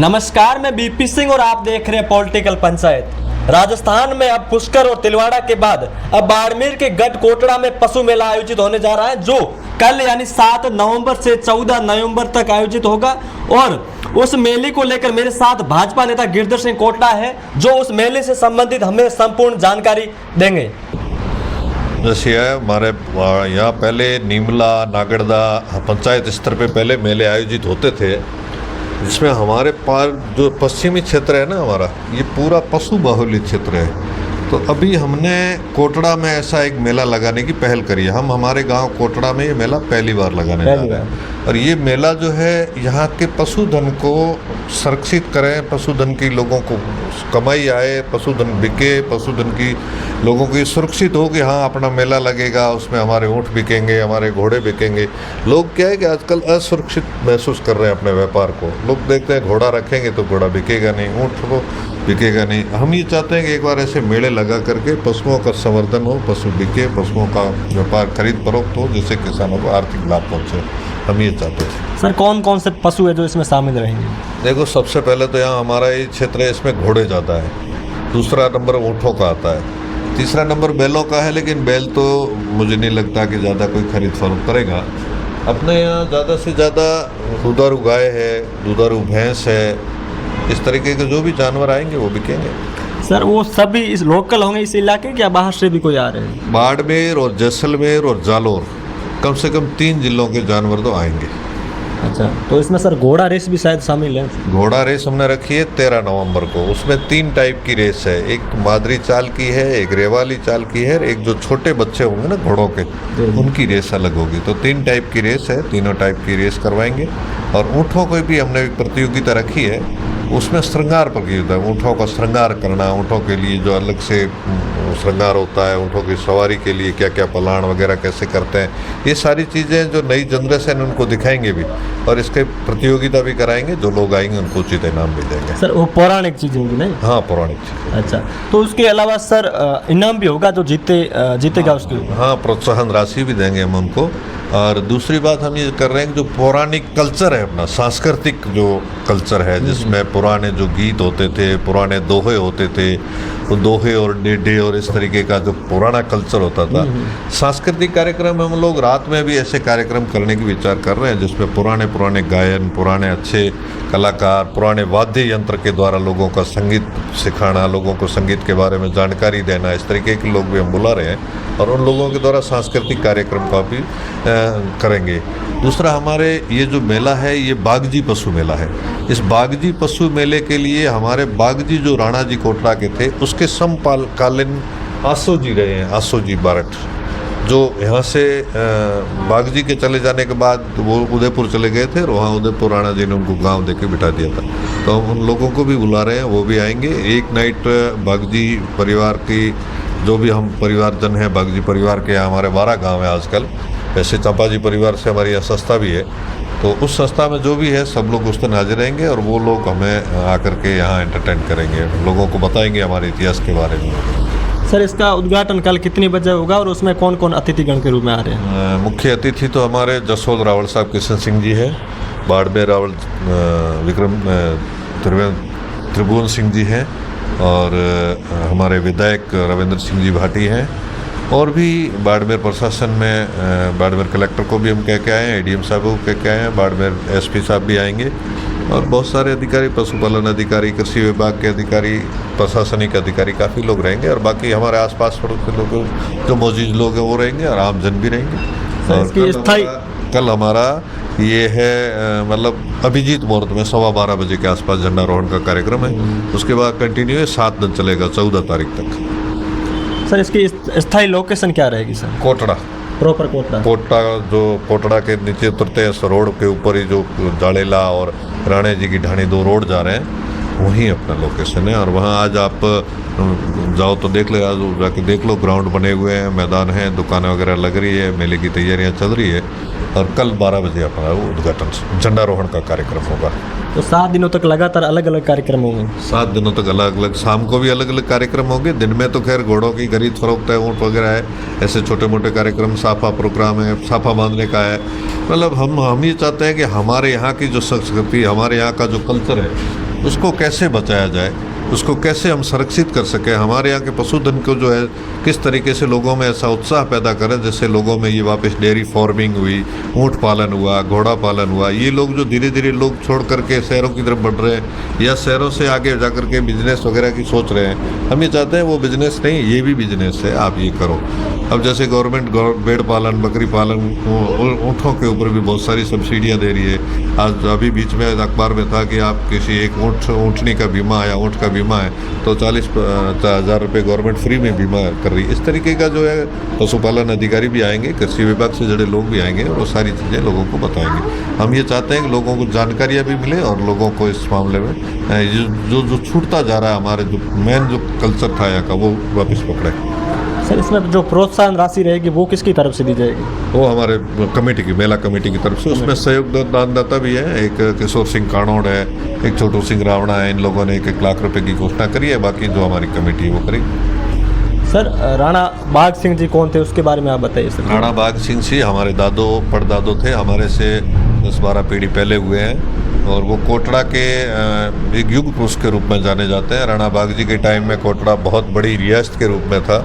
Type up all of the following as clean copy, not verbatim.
नमस्कार, मैं बीपी सिंह और आप देख रहे हैं पॉलिटिकल पंचायत। राजस्थान में अब पुष्कर और तिलवाड़ा के बाद अब बाड़मेर के गढ़ कोटड़ा में पशु मेला आयोजित होने जा रहा है, जो कल यानी 7 नवंबर से 14 नवंबर तक आयोजित होगा। और उस मेले को लेकर मेरे साथ भाजपा नेता गिरधर सिंह कोटड़ा है, जो उस मेले से संबंधित हमें संपूर्ण जानकारी देंगे। जैसे है हमारे यहाँ पहले नीमला नागड़दा पंचायत स्तर पे पहले मेले आयोजित होते थे, जिसमें हमारे पार जो पश्चिमी क्षेत्र है ना हमारा, ये पूरा पशु बाहुल्य क्षेत्र है। तो अभी हमने कोटड़ा में ऐसा एक मेला लगाने की पहल करी है। हम हमारे गांव कोटड़ा में ये मेला पहली बार लगाने जा रहे हैं। और ये मेला जो है यहाँ के पशुधन को संरक्षित करें, पशुधन की लोगों को कमाई आए, पशुधन बिके, पशुधन की लोगों की सुरक्षित हो कि हाँ अपना मेला लगेगा, उसमें हमारे ऊँट बिकेंगे, हमारे घोड़े बिकेंगे। लोग क्या है कि आजकल असुरक्षित महसूस कर रहे हैं अपने व्यापार को। लोग देखते हैं घोड़ा रखेंगे तो घोड़ा बिकेगा नहीं, ऊँट तो बिकेगा नहीं। हम ये चाहते हैं कि एक बार ऐसे मेले लगा करके पशुओं का संवर्धन हो, पशु बिके, पशुओं का व्यापार खरीद फरोख्त हो, जिससे किसानों को आर्थिक लाभ पहुँचे। हम ये चाहते हैं। सर, कौन कौन से पशु है जो इसमें शामिल रहेंगे? देखो, सबसे पहले तो यहाँ हमारा ये क्षेत्र है, इसमें घोड़े ज़्यादा है। दूसरा नंबर ऊँटों का आता है। तीसरा नंबर बैलों का है, लेकिन बैल तो मुझे नहीं लगता कि ज़्यादा कोई खरीद फरोख्त करेगा। अपने यहाँ ज़्यादा से ज़्यादा दुधारू गाय है, दुधारू भैंस है। इस तरीके के जो भी जानवर आएंगे वो बिकेंगे। सर, वो सभी इस लोकल होंगे इस इलाके के या बाहर से भी कोई आ रहे हैं? बाड़मेर और जैसलमेर और जालोर, कम से कम 3 जिलों के जानवर तो आएंगे। अच्छा, तो इसमें सर घोड़ा रेस भी शायद शामिल है? घोड़ा रेस हमने रखी है 13 नवंबर को। उसमें 3 टाइप की रेस है, एक मादरी चाल की है, एक रेवाली चाल की है, एक जो छोटे बच्चे होंगे ना घोड़ों के, उनकी रेस अलग होगी। तो 3 टाइप की रेस है, तीनों टाइप की रेस करवाएंगे। और ऊँटों को भी हमने प्रतियोगिता रखी है, उसमें श्रृंगार प्रतियोगिता है। ऊँटों का श्रृंगार करना, ऊँटों के लिए जो अलग से श्रृंगार होता है, ऊँटों की सवारी के लिए क्या क्या पलाण वगैरह कैसे करते हैं, ये सारी चीज़ें जो नई जनरेशन उनको दिखाएंगे भी, और इसके प्रतियोगिता भी कराएंगे। जो लोग आएंगे उनको उचित इनाम भी देंगे। सर, वो पौराणिक चीज़ होगी नहीं? हाँ, पौराणिक चीज़। अच्छा, तो उसके अलावा सर इनाम भी होगा जो जीतेगा उसके? हाँ, प्रोत्साहन राशि भी देंगे हम उनको। और दूसरी बात हम ये कर रहे हैं कि जो पौराणिक कल्चर है, अपना सांस्कृतिक जो कल्चर है, जिसमें पुराने जो गीत होते थे, पुराने दोहे होते थे, तो दोहे और डेडे और इस तरीके का जो पुराना कल्चर होता था, सांस्कृतिक कार्यक्रम हम लोग रात में भी ऐसे कार्यक्रम करने की विचार कर रहे हैं, जिसमें पुराने गायन, पुराने अच्छे कलाकार, पुराने वाद्य यंत्र के द्वारा लोगों का संगीत सिखाना, लोगों को संगीत के बारे में जानकारी देना, इस तरीके के लोग भी हम बुला रहे हैं। और उन लोगों के द्वारा सांस्कृतिक कार्यक्रम का भी करेंगे। दूसरा, हमारे ये जो मेला है ये बागजी पशु मेला है। इस बागजी पशु मेले के लिए हमारे बागजी जो राणा जी कोटड़ा के थे, उसके समकालीन आसो जी रहे हैं, आसो जी बारठ, जो यहाँ से बागजी के चले जाने के बाद वो उदयपुर चले गए थे, और वहाँ उदयपुर राणा जी ने उनको गांव देके बिठा दिया था। तो हम उन लोगों को भी बुला रहे हैं, वो भी आएंगे। एक नाइट बागजी परिवार की जो भी हम परिवारजन हैं, बागजी परिवार के यहाँ हमारे 12 गाँव हैं आजकल। वैसे चंपाजी परिवार से हमारी यहाँ संस्था भी है, तो उस संस्था में जो भी है सब लोग उस दिन हाजिर रहेंगे, और वो लोग हमें आकर के यहाँ एंटरटेन करेंगे, लोगों को बताएंगे हमारे इतिहास के बारे में। सर, इसका उद्घाटन कल कितने बजे होगा और उसमें कौन कौन अतिथिगण के रूप में आ रहे हैं? मुख्य अतिथि तो हमारे जसोल रावल साहब किशन सिंह जी है, बाड़मेर रावल विक्रम त्रिभुवन सिंह जी हैं, और हमारे विधायक रविंद्र सिंह जी भाटी हैं। और भी बाड़मेर प्रशासन में बाड़मेर कलेक्टर को भी हम कह के आए हैं, एडीएम साहब को कह के आए हैं, बाड़मेर एसपी साहब भी आएंगे, और बहुत सारे अधिकारी, पशुपालन अधिकारी, कृषि विभाग के अधिकारी, प्रशासनिक अधिकारी, काफ़ी लोग रहेंगे। और बाकी हमारे आसपास के लोग जो मौजूद लोग हैं वो रहेंगे, और आमजन भी रहेंगे। और कल हमारा ये है मतलब अभिजीत मुहूर्त में 12:15 बजे के आसपास झंडारोहण का कार्यक्रम है। उसके बाद कंटिन्यू है, 7 दिन चलेगा, 14 तारीख तक। सर, इसकी स्थायी लोकेशन क्या रहेगी सर? कोटड़ा, प्रॉपर कोटड़ा। जो कोटड़ा के नीचे उतरते हैं, रोड के ऊपर ही जो जाड़ेला और राणे जी की ढाणी 2 रोड जा रहे हैं, वहीं अपना लोकेशन है। और वहाँ आज आप जाओ तो देख लो, आज जाके देख लो, ग्राउंड बने हुए हैं, मैदान है, दुकानें वगैरह लग रही है, मेले की तैयारियाँ चल रही है। और कल 12 बजे अपना वो उद्घाटन झंडारोहण का कार्यक्रम होगा। तो 7 दिनों तक लगातार अलग अलग कार्यक्रम होंगे। 7 दिनों तक अलग अलग, शाम को भी अलग अलग कार्यक्रम होंगे। दिन में तो खैर घोड़ों की खरीद फरोख्त है, ऊँट वगैरह है, ऐसे छोटे मोटे कार्यक्रम, साफा प्रोग्राम है, साफा बांधने का है। मतलब हम ये चाहते हैं कि हमारे यहाँ की जो संस्कृति, हमारे यहाँ का जो कल्चर है, उसको कैसे बचाया जाए, उसको कैसे हम संरक्षित कर सकें। हमारे यहाँ के पशुधन को जो है किस तरीके से लोगों में ऐसा उत्साह पैदा करें जिससे लोगों में ये वापस डेयरी फार्मिंग हुई, ऊँट पालन हुआ, घोड़ा पालन हुआ। ये लोग जो धीरे धीरे लोग छोड़ करके शहरों की तरफ बढ़ रहे हैं या शहरों से आगे जा कर के बिजनेस वगैरह की सोच रहे हैं, हम ये चाहते हैं वो बिजनेस नहीं, ये भी बिजनेस है, आप ये करो। अब जैसे गवर्नमेंट भेड़ पालन, बकरी पालन, ऊँटों के ऊपर भी बहुत सारी सब्सिडियाँ दे रही है। आज अभी बीच में अखबार में था कि आप किसी एक ऊँटनी का बीमा या ऊँट का बीमा है तो 40,000 रुपये गवर्नमेंट फ्री में बीमा कर रही है। इस तरीके का जो है पशुपालन अधिकारी भी आएंगे, कृषि विभाग से जुड़े लोग भी आएंगे और वो सारी चीज़ें लोगों को बताएंगे। हम ये चाहते हैं कि लोगों को जानकारियाँ भी मिले और लोगों को इस मामले में जो छूटता जा रहा है, हमारे जो मेन जो कल्चर था यहाँ का, वो वापस पकड़े। सर, इसमें जो प्रोत्साहन राशि रहेगी वो किसकी तरफ से दी जाएगी? वो हमारे कमेटी की, मेला कमेटी की तरफ से। उसमें सहयोग दानदाता भी है, एक किशोर सिंह कानोड़ है, एक छोटू सिंह रावणा है। इन लोगों ने 1-1 लाख रुपए की घोषणा करी है, बाकी जो हमारी कमेटी है वो करेगी। सर, राणा बाघ सिंह जी कौन थे, उसके बारे में आप बताइए सर। राणा बाघ सिंह जी हमारे दादो परदादो थे, हमारे से 10-12 पीढ़ी पहले हुए हैं और वो कोटड़ा के एक युग पुरुष के रूप में जाने जाते हैं। राणा बाघ जी के टाइम में कोटड़ा बहुत बड़ी रियासत के रूप में था।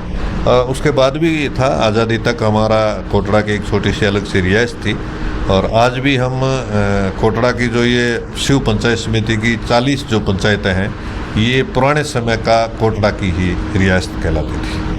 उसके बाद भी था, आज़ादी तक हमारा कोटड़ा की एक छोटी सी अलग सी रियासत थी। और आज भी हम कोटड़ा की जो ये शिव पंचायत समिति की 40 जो पंचायतें हैं, ये पुराने समय का कोटड़ा की ही रियासत कहलाती थी।